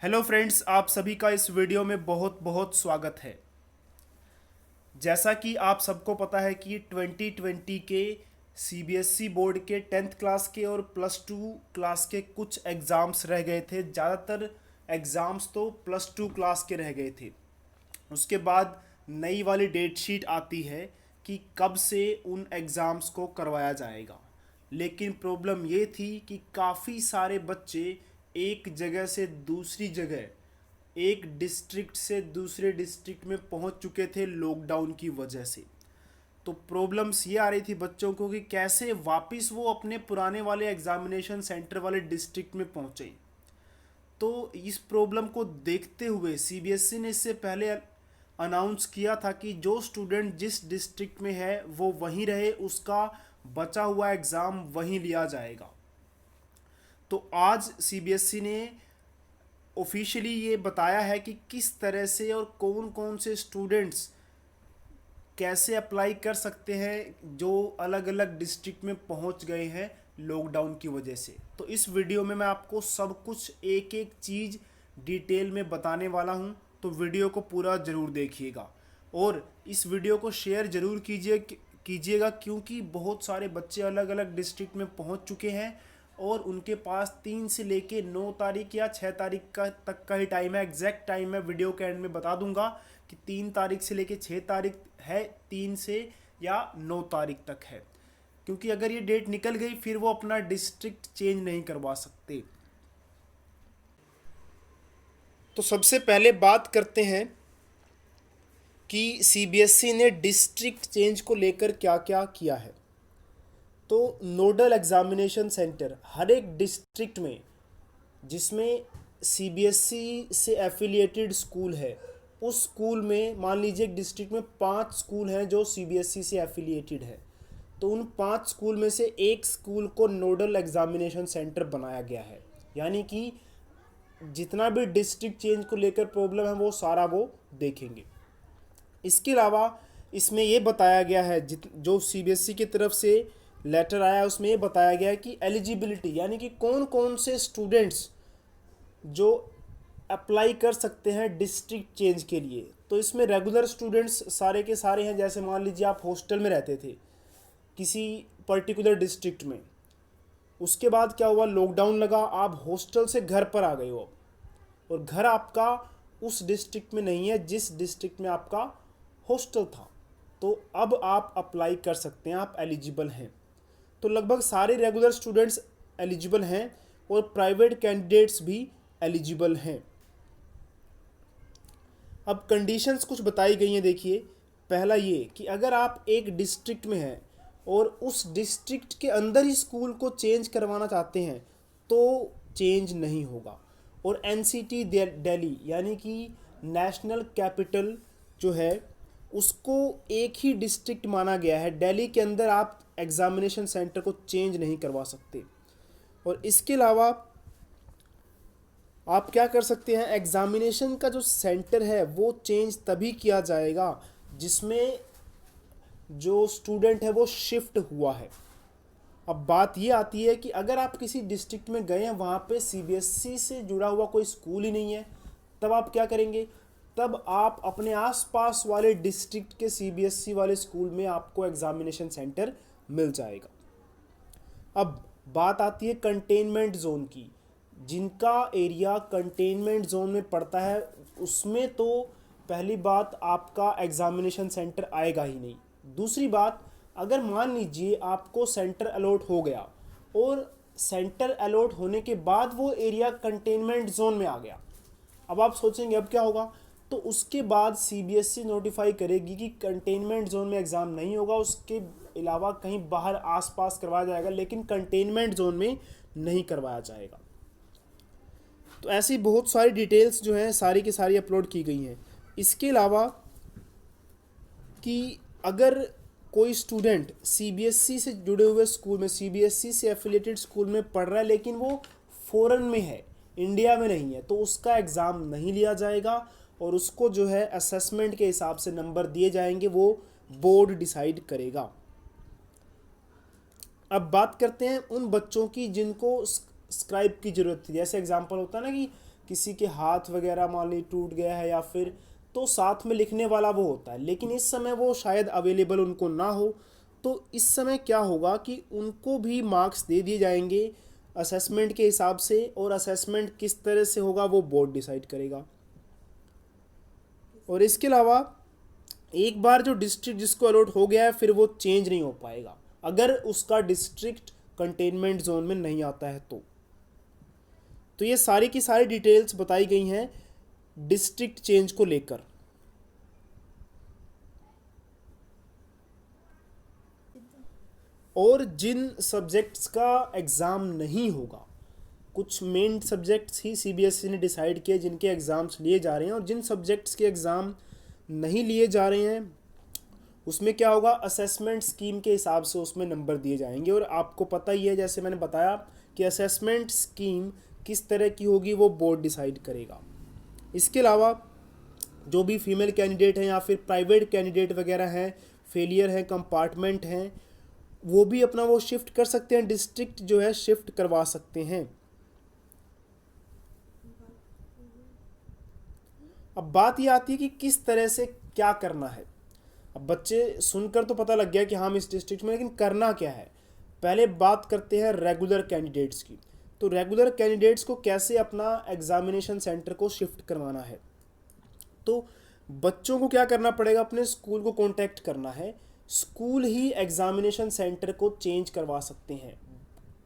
Hello friends, आप सभी का इस वीडियो में बहुत बहुत स्वागत है। जैसा कि आप सबको पता है कि 2020 के सीबीएसई बोर्ड के 10th क्लास के और +2 क्लास के कुछ एग्ज़ाम्स रह गए थे। ज़्यादातर एग्ज़ाम्स तो +2 क्लास के रह गए थे। उसके बाद नई वाली डेट शीट आती है कि कब से उन एग्ज़ाम्स को करवाया जाएगा। लेकिन प्रॉब्लम ये थी कि काफ़ी सारे बच्चे एक जगह से दूसरी जगह, एक डिस्ट्रिक्ट से दूसरे डिस्ट्रिक्ट में पहुंच चुके थे लॉकडाउन की वजह से। तो प्रॉब्लम्स ये आ रही थी बच्चों को कि कैसे वापस वो अपने पुराने वाले एग्जामिनेशन सेंटर वाले डिस्ट्रिक्ट में पहुंचे। तो इस प्रॉब्लम को देखते हुए सीबीएसई ने इससे पहले अनाउंस किया था कि जो स्टूडेंट जिस डिस्ट्रिक्ट में है वो वहीं रहे, उसका बचा हुआ एग्ज़ाम वहीं लिया जाएगा। तो आज सीबीएसई ने ऑफिशियली ये बताया है कि किस तरह से और कौन कौन से स्टूडेंट्स कैसे अप्लाई कर सकते हैं जो अलग अलग डिस्ट्रिक्ट में पहुंच गए हैं लॉकडाउन की वजह से। तो इस वीडियो में मैं आपको सब कुछ एक एक चीज़ डिटेल में बताने वाला हूं, तो वीडियो को पूरा ज़रूर देखिएगा और इस वीडियो को शेयर ज़रूर कीजिएगा क्योंकि बहुत सारे बच्चे अलग अलग डिस्ट्रिक्ट में पहुंच चुके हैं और उनके पास 3 से लेके 9 तारीख या 6 तारीख का तक का ही टाइम है। एग्जैक्ट टाइम मैं वीडियो के एंड में बता दूंगा कि 3 तारीख से लेके 6 तारीख है, 3 से या 9 तारीख तक है, क्योंकि अगर ये डेट निकल गई फिर वो अपना डिस्ट्रिक्ट चेंज नहीं करवा सकते। तो सबसे पहले बात करते हैं कि सीबीएसई ने डिस्ट्रिक्ट चेंज को लेकर क्या क्या किया है। तो नोडल एग्जामिनेशन सेंटर हर एक डिस्ट्रिक्ट में जिसमें सीबीएसई से एफिलिएटेड स्कूल है, उस स्कूल में मान लीजिए एक डिस्ट्रिक्ट में 5 स्कूल हैं जो सीबीएसई से एफिलिएटेड है, तो उन 5 स्कूल में से एक स्कूल को नोडल एग्जामिनेशन सेंटर बनाया गया है। यानी कि जितना भी डिस्ट्रिक्ट चेंज को लेकर प्रॉब्लम है वो सारा वो देखेंगे। इसके अलावा इसमें ये बताया गया है, जो सीबीएसई की तरफ से लेटर आया उसमें ये बताया गया है कि एलिजिबिलिटी यानी कि कौन कौन से स्टूडेंट्स जो अप्लाई कर सकते हैं डिस्ट्रिक्ट चेंज के लिए। तो इसमें रेगुलर स्टूडेंट्स सारे के सारे हैं। जैसे मान लीजिए आप हॉस्टल में रहते थे किसी पर्टिकुलर डिस्ट्रिक्ट में, उसके बाद क्या हुआ, लॉकडाउन लगा, आप हॉस्टल से घर पर आ गए हो और घर आपका उस डिस्ट्रिक्ट में नहीं है जिस डिस्ट्रिक्ट में आपका हॉस्टल था, तो अब आप अप्लाई कर सकते हैं, आप एलिजिबल हैं। तो लगभग सारे रेगुलर स्टूडेंट्स एलिजिबल हैं और प्राइवेट कैंडिडेट्स भी एलिजिबल हैं। अब कंडीशंस कुछ बताई गई हैं, देखिए। पहला ये कि अगर आप एक डिस्ट्रिक्ट में हैं और उस डिस्ट्रिक्ट के अंदर ही स्कूल को चेंज करवाना चाहते हैं तो चेंज नहीं होगा। और एनसीटी दिल्ली यानी कि नेशनल कैपिटल जो है उसको एक ही डिस्ट्रिक्ट माना गया है, दिल्ली के अंदर आप एग्जामिनेशन सेंटर को चेंज नहीं करवा सकते। और इसके अलावा आप क्या कर सकते हैं, एग्जामिनेशन का जो सेंटर है वो चेंज तभी किया जाएगा जिसमें जो स्टूडेंट है वो शिफ्ट हुआ है। अब बात ये आती है कि अगर आप किसी डिस्ट्रिक्ट में गए हैं, वहाँ पे सीबीएसई से जुड़ा हुआ कोई स्कूल ही नहीं है, तब आप क्या करेंगे, तब आप अपने आसपास वाले डिस्ट्रिक्ट के सीबीएसई वाले स्कूल में आपको एग्जामिनेशन सेंटर मिल जाएगा। अब बात आती है कंटेनमेंट जोन की। जिनका एरिया कंटेनमेंट जोन में पड़ता है उसमें तो पहली बात आपका एग्जामिनेशन सेंटर आएगा ही नहीं। दूसरी बात, अगर मान लीजिए आपको सेंटर अलॉट हो गया और सेंटर अलॉट होने के बाद वो एरिया कंटेनमेंट जोन में आ गया, अब आप सोचेंगे अब क्या होगा, तो उसके बाद सीबीएसई नोटिफाई करेगी कि कंटेनमेंट जोन में एग्ज़ाम नहीं होगा, उसके अलावा कहीं बाहर आसपास करवाया जाएगा, लेकिन कंटेनमेंट जोन में नहीं करवाया जाएगा। तो ऐसी बहुत सारी डिटेल्स जो हैं सारी की सारी अपलोड की गई हैं। इसके अलावा कि अगर कोई स्टूडेंट सीबीएसई से जुड़े हुए स्कूल में, सीबीएसई से एफिलिएटेड स्कूल में पढ़ रहा है लेकिन वो फॉरेन में है, इंडिया में नहीं है, तो उसका एग्ज़ाम नहीं लिया जाएगा और उसको जो है असेसमेंट के हिसाब से नंबर दिए जाएंगे, वो बोर्ड डिसाइड करेगा। अब बात करते हैं उन बच्चों की जिनको स्क्राइब की ज़रूरत थी। जैसे एग्जांपल होता है ना कि किसी के हाथ वगैरह मान ली टूट गया है या फिर, तो साथ में लिखने वाला वो होता है, लेकिन इस समय वो शायद अवेलेबल उनको ना हो। तो इस समय क्या होगा कि उनको भी मार्क्स दे दिए जाएंगे असेसमेंट के हिसाब से, और असेसमेंट किस तरह से होगा वो बोर्ड डिसाइड करेगा। और इसके अलावा एक बार जो डिस्ट्रिक्ट जिसको अलॉट हो गया है फिर वो चेंज नहीं हो पाएगा अगर उसका डिस्ट्रिक्ट कंटेनमेंट जोन में नहीं आता है तो ये सारी की सारी डिटेल्स बताई गई हैं डिस्ट्रिक्ट चेंज को लेकर। और जिन सब्जेक्ट्स का एग्ज़ाम नहीं होगा, कुछ मेन सब्जेक्ट्स ही सीबीएसई ने डिसाइड किए जिनके एग्ज़ाम्स लिए जा रहे हैं, और जिन सब्जेक्ट्स के एग्ज़ाम नहीं लिए जा रहे हैं उसमें क्या होगा, असेसमेंट स्कीम के हिसाब से उसमें नंबर दिए जाएंगे। और आपको पता ही है, जैसे मैंने बताया कि असेसमेंट स्कीम किस तरह की होगी वो बोर्ड डिसाइड करेगा। इसके अलावा जो भी फीमेल कैंडिडेट हैं या फिर प्राइवेट कैंडिडेट वगैरह हैं, फेलियर हैं, कंपार्टमेंट हैं, वो भी अपना वो शिफ्ट कर सकते हैं, डिस्ट्रिक्ट जो है शिफ्ट करवा सकते हैं। अब बात ये आती है कि किस तरह से क्या करना है। अब बच्चे सुनकर तो पता लग गया कि हम इस डिस्ट्रिक्ट में, लेकिन करना क्या है। पहले बात करते हैं रेगुलर कैंडिडेट्स की। तो रेगुलर कैंडिडेट्स को कैसे अपना एग्जामिनेशन सेंटर को शिफ्ट करवाना है, तो बच्चों को क्या करना पड़ेगा, अपने स्कूल को कांटेक्ट करना है। स्कूल ही एग्जामिनेशन सेंटर को चेंज करवा सकते हैं।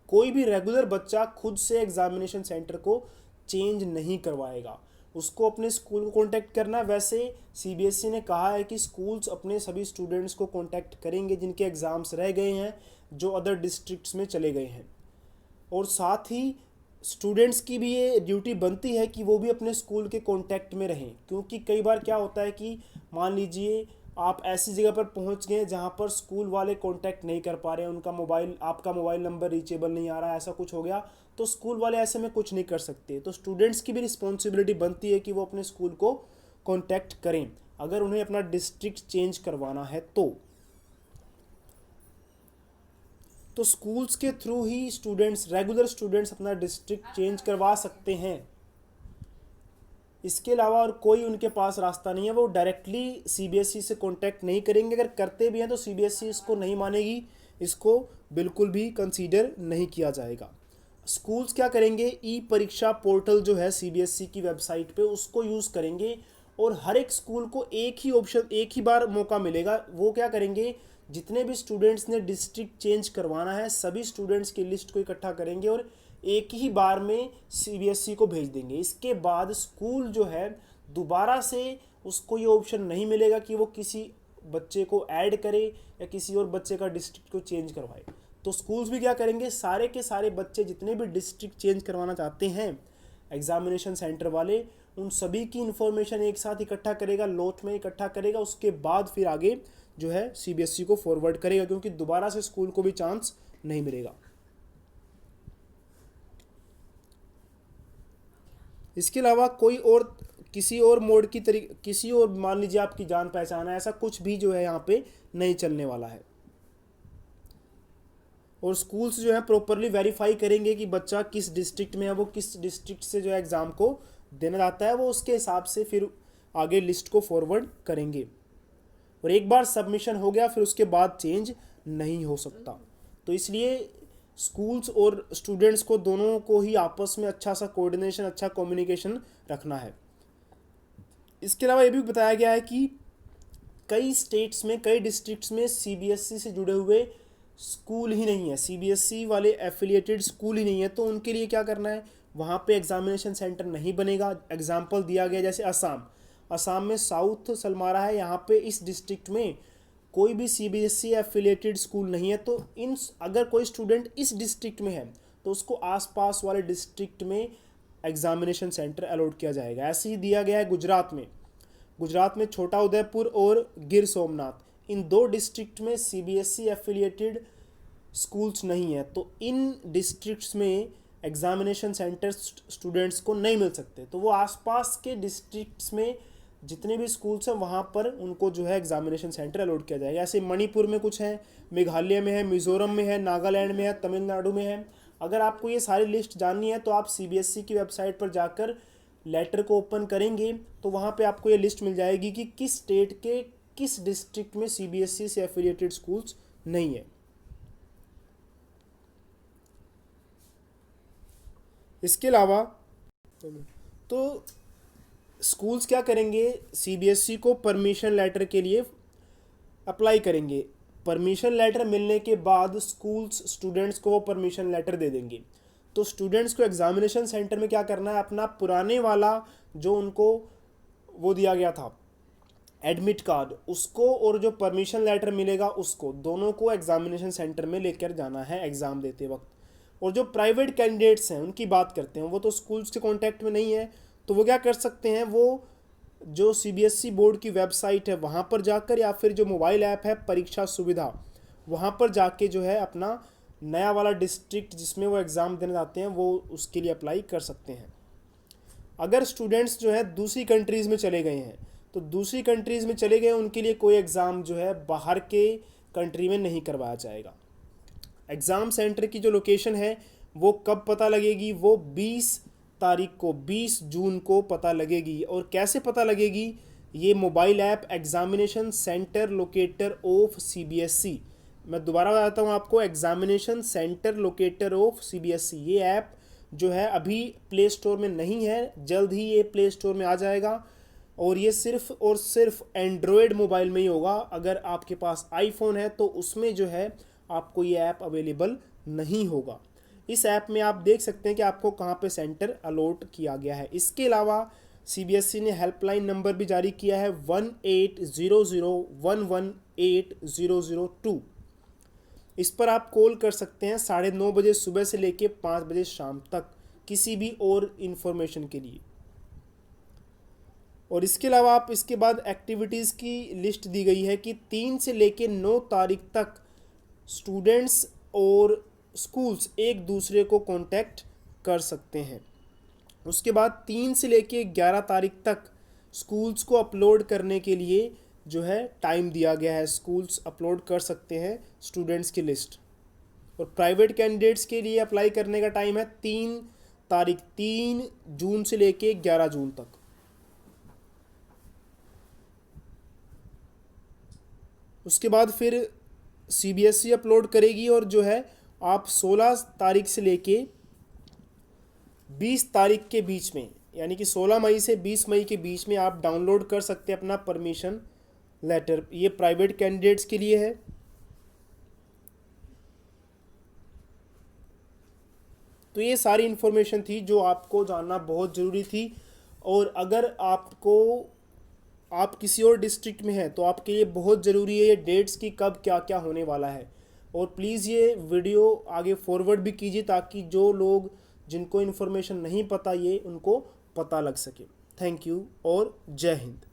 कोई भी रेगुलर बच्चा खुद से एग्जामिनेशन सेंटर को चेंज नहीं करवाएगा, उसको अपने स्कूल को कांटेक्ट करना है। वैसे सीबीएसई ने कहा है कि स्कूल्स अपने सभी स्टूडेंट्स को कांटेक्ट करेंगे जिनके एग्ज़ाम्स रह गए हैं, जो अदर डिस्ट्रिक्ट्स में चले गए हैं। और साथ ही स्टूडेंट्स की भी ये ड्यूटी बनती है कि वो भी अपने स्कूल के कांटेक्ट में रहें, क्योंकि कई बार क्या होता है कि मान लीजिए आप ऐसी जगह पर पहुंच गए जहां पर स्कूल वाले कांटेक्ट नहीं कर पा रहे हैं, उनका मोबाइल, आपका मोबाइल नंबर रीचेबल नहीं आ रहा है, ऐसा कुछ हो गया, तो स्कूल वाले ऐसे में कुछ नहीं कर सकते। तो स्टूडेंट्स की भी रिस्पॉन्सिबिलिटी बनती है कि वो अपने स्कूल को कांटेक्ट करें अगर उन्हें अपना डिस्ट्रिक्ट चेंज करवाना है तो स्कूल्स के थ्रू ही स्टूडेंट्स, रेगुलर स्टूडेंट्स अपना डिस्ट्रिक्ट चेंज करवा सकते हैं। इसके अलावा और कोई उनके पास रास्ता नहीं है, वो डायरेक्टली सीबीएसई से कांटेक्ट नहीं करेंगे। अगर करते भी हैं तो सीबीएसई इसको नहीं मानेगी, इसको बिल्कुल भी कंसीडर नहीं किया जाएगा। स्कूल्स क्या करेंगे, ई परीक्षा पोर्टल जो है सीबीएसई की वेबसाइट पे, उसको यूज़ करेंगे और हर एक स्कूल को एक ही ऑप्शन, एक ही बार मौका मिलेगा। वो क्या करेंगे, जितने भी स्टूडेंट्स ने डिस्ट्रिक्ट चेंज करवाना है सभी स्टूडेंट्स की लिस्ट को इकट्ठा करेंगे और एक ही बार में सीबीएसई को भेज देंगे। इसके बाद स्कूल जो है दोबारा से उसको ये ऑप्शन नहीं मिलेगा कि वो किसी बच्चे को ऐड करे या किसी और बच्चे का डिस्ट्रिक्ट को चेंज करवाए। तो स्कूल्स भी क्या करेंगे, सारे के सारे बच्चे जितने भी डिस्ट्रिक्ट चेंज करवाना चाहते हैं एग्जामिनेशन सेंटर वाले, उन सभी की इन्फॉर्मेशन एक साथ इकट्ठा करेगा, लोट में इकट्ठा करेगा। उसके बाद फिर आगे जो है सीबीएसई को फॉरवर्ड करेगा, क्योंकि दोबारा से स्कूल को भी चांस नहीं मिलेगा। इसके अलावा कोई और किसी और मोड की तरीके, किसी और मान लीजिए आपकी जान पहचान है, ऐसा कुछ भी जो है यहाँ पे नहीं चलने वाला है। और स्कूल्स जो है प्रॉपरली वेरीफाई करेंगे कि बच्चा किस डिस्ट्रिक्ट में है, वो किस डिस्ट्रिक्ट से जो है एग्ज़ाम को देना चाहता है, वो उसके हिसाब से फिर आगे लिस्ट को फॉरवर्ड करेंगे। और एक बार सबमिशन हो गया फिर उसके बाद चेंज नहीं हो सकता। तो इसलिए स्कूल्स और स्टूडेंट्स को दोनों को ही आपस में अच्छा सा कोऑर्डिनेशन, अच्छा कम्युनिकेशन रखना है। इसके अलावा ये भी बताया गया है कि कई स्टेट्स में, कई डिस्ट्रिक्ट्स में सीबीएसई से जुड़े हुए स्कूल ही नहीं है, सीबीएसई वाले एफिलिएटेड स्कूल ही नहीं है। तो उनके लिए क्या करना है, वहाँ पे एग्जामिनेशन सेंटर नहीं बनेगा। एग्जाम्पल दिया गया जैसे असम में साउथ सलमारा है, यहाँ पे इस डिस्ट्रिक्ट में कोई भी सीबीएसई एफिलिएटेड स्कूल नहीं है। तो अगर कोई स्टूडेंट इस डिस्ट्रिक्ट में है तो उसको आसपास वाले डिस्ट्रिक्ट में एग्जामिनेशन सेंटर अलॉट किया जाएगा। ऐसे ही दिया गया है गुजरात में छोटा उदयपुर और गिर सोमनाथ, इन दो डिस्ट्रिक्ट में सीबीएसई एफिलिएटेड स्कूल्स नहीं है। तो इन डिस्ट्रिक्ट्स में एग्जामिनेशन सेंटर स्टूडेंट्स को नहीं मिल सकते। तो वो आसपास के डिस्ट्रिक्ट्स में जितने भी स्कूल्स हैं वहाँ पर उनको जो है एग्जामिनेशन सेंटर अलॉट किया जाएगा। ऐसे मणिपुर में कुछ है, मेघालय में है, मिज़ोरम में है, नागालैंड में है, तमिलनाडु में है। अगर आपको ये सारी लिस्ट जाननी है तो आप सीबीएसई की वेबसाइट पर जाकर लेटर को ओपन करेंगे तो वहाँ पे आपको ये लिस्ट मिल जाएगी कि किस स्टेट के किस डिस्ट्रिक्ट में सीबीएसई से एफिलिएटेड स्कूल्स नहीं है। इसके अलावा तो स्कूल्स क्या करेंगे, सीबीएसई को परमिशन लेटर के लिए अप्लाई करेंगे। परमिशन लेटर मिलने के बाद स्कूल्स स्टूडेंट्स को वो परमिशन लेटर दे देंगे। तो स्टूडेंट्स को एग्जामिनेशन सेंटर में क्या करना है, अपना पुराने वाला जो उनको वो दिया गया था एडमिट कार्ड, उसको और जो परमिशन लेटर मिलेगा उसको, दोनों को एग्जामिनेशन सेंटर में लेकर जाना है एग्ज़ाम देते वक्त। और जो प्राइवेट कैंडिडेट्स हैं उनकी बात करते हैं, वो तो स्कूल्स के कांटेक्ट में नहीं है, तो वो क्या कर सकते हैं, वो जो सीबीएसई बोर्ड की वेबसाइट है वहाँ पर जाकर या फिर जो मोबाइल ऐप है परीक्षा सुविधा, वहाँ पर जाके जो है अपना नया वाला डिस्ट्रिक्ट जिसमें वो एग्ज़ाम देने जाते हैं वो उसके लिए अप्लाई कर सकते हैं। अगर स्टूडेंट्स जो है दूसरी कंट्रीज़ में चले गए हैं, तो दूसरी कंट्रीज़ में चले गए उनके लिए कोई एग्ज़ाम जो है बाहर के कंट्री में नहीं करवाया जाएगा। एग्ज़ाम सेंटर की जो लोकेशन है वो कब पता लगेगी, वो 20 तारीख को 20 जून को पता लगेगी। और कैसे पता लगेगी, ये mobile app examination centre locator of CBSE, मैं दोबारा बताता हूँ आपको, examination centre locator of CBSE, ये ऐप जो है अभी प्ले स्टोर में नहीं है, जल्द ही ये प्ले स्टोर में आ जाएगा। और ये सिर्फ़ और सिर्फ एंड्रॉयड मोबाइल में ही होगा। अगर आपके पास आईफोन है तो उसमें जो है आपको ये ऐप अवेलेबल नहीं होगा। इस ऐप में आप देख सकते हैं कि आपको कहाँ पे सेंटर अलॉट किया गया है। इसके अलावा सीबीएसई ने हेल्पलाइन नंबर भी जारी किया है 1800118002। इस पर आप कॉल कर सकते हैं 9:30 बजे सुबह से लेके 5 बजे शाम तक किसी भी और इन्फॉर्मेशन के लिए। और इसके अलावा आप इसके बाद एक्टिविटीज़ की लिस्ट दी गई है कि 3 से लेके 9 तारीख तक स्टूडेंट्स और स्कूल्स एक दूसरे को कांटेक्ट कर सकते हैं। उसके बाद 3 से लेके 11 तारीख तक स्कूल्स को अपलोड करने के लिए जो है टाइम दिया गया है, स्कूल्स अपलोड कर सकते हैं स्टूडेंट्स की लिस्ट। और प्राइवेट कैंडिडेट्स के लिए अप्लाई करने का टाइम है 3 जून से लेके 11 जून तक। उसके बाद फिर सीबीएसई अपलोड करेगी और जो है आप 16 तारीख से लेके 20 तारीख के बीच में, यानी कि 16 मई से 20 मई के बीच में आप डाउनलोड कर सकते हैं अपना परमिशन लेटर। ये प्राइवेट कैंडिडेट्स के लिए है। तो ये सारी इन्फॉर्मेशन थी जो आपको जानना बहुत ज़रूरी थी। और अगर आप किसी और डिस्ट्रिक्ट में हैं तो आपके लिए बहुत ज़रूरी है ये डेट्स की कब क्या क्या होने वाला है। और प्लीज़ ये वीडियो आगे फॉरवर्ड भी कीजिए ताकि जो लोग जिनको इन्फॉर्मेशन नहीं पता ये उनको पता लग सके। थैंक यू और जय हिंद।